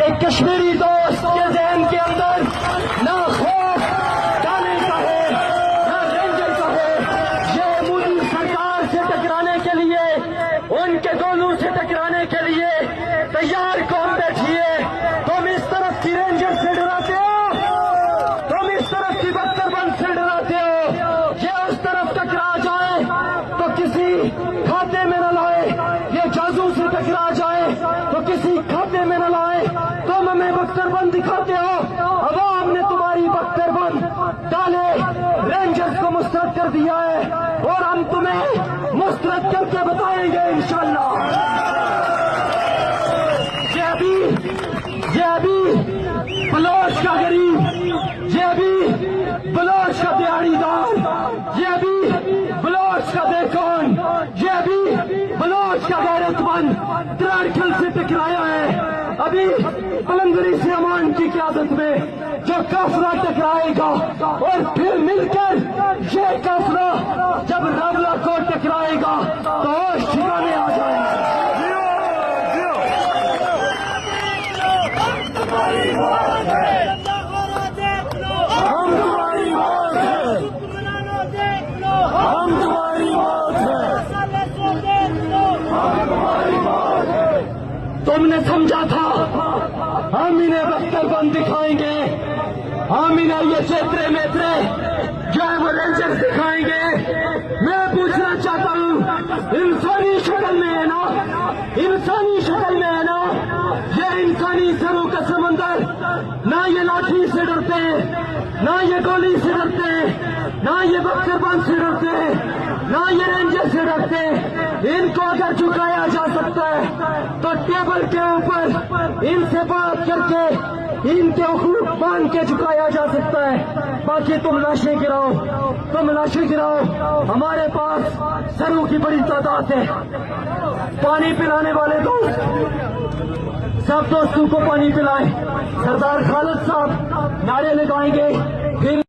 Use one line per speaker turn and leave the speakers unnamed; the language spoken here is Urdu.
ایک کشمیری دوست کے ذہن کے اندر نہ خوف ڈالنے کا ہے نہ رینجر کا ہے. یہ مودی سرکار سے ٹکرانے کے لیے، ان کے گولوں سے ٹکرانے کے لیے تیار قوم بیٹھی ہے. تم اس طرف کی رینجر سے ڈراتے ہو، تم اس طرف کی بختر بند سے ڈراتے ہو. یہ اس طرف ٹکرا جائے تو کسی کھاتے میں نہ لائے، یہ جازو سے ٹکرا جائے تو کسی کھاتے میں نہ لائے. تم ہمیں بختر بند دکھاتے ہو، عوام نے تمہاری بختر بند ڈالے رینجرز کو مسترد کر دیا ہے، اور ہم تمہیں مسترد کر کے بتائیں گے انشاءاللہ. یہ ابھی بلوچ کا غریب، یہ ابھی بلوچ کا دیہڑی دار، یہ ابھی بلوچ کا دیکھون، یہ ابھی بلوچ کا غیرت مند تراڑکھل سے ٹکرایا ہے. ابھی پلندری سے امان کی قیادت میں جو قافلہ ٹکرائے گا، اور پھر مل کر یہ قافلہ جب راولہ کو ٹکرائے گا تو ہوش ٹھکانے آ جائیں گے. ہم تمہاری موت ہے، ہم تمہاری موت ہے، ہم تمہاری موت ہے. تم نے سمجھا تھا ہم انہیں بختر بند دکھائیں گے، ہم انہیں یہ چیترے میترے جو ہے وہ رینجر دکھائیں گے. میں پوچھنا چاہتا ہوں، انسانی شکل میں ہے نا، انسانی شکل میں ہے نا یہ انسانی سروں کا سمندر. نہ یہ لاٹھی سے ڈرتے ہیں، نہ یہ گولی سے ڈرتے ہیں، نہ یہ بختر بند سے ڈرتے ہیں، نہ یہ رینجر سے ڈرتے ہیں. ان کو اگر جھکایا جا سکتا ہے تو ٹیبل کے اوپر ان سے بات کر کے ان کے حقوق مان کے جھکایا جا سکتا ہے. باقی تم لاشیں گراؤ، تم لاشیں گراؤ. ہمارے پاس سروں کی بڑی تعداد ہے. پانی پلانے والے دوست سب دوستوں کو پانی پلائیں. سردار خالد صاحب نعرے لگائیں گے، پھر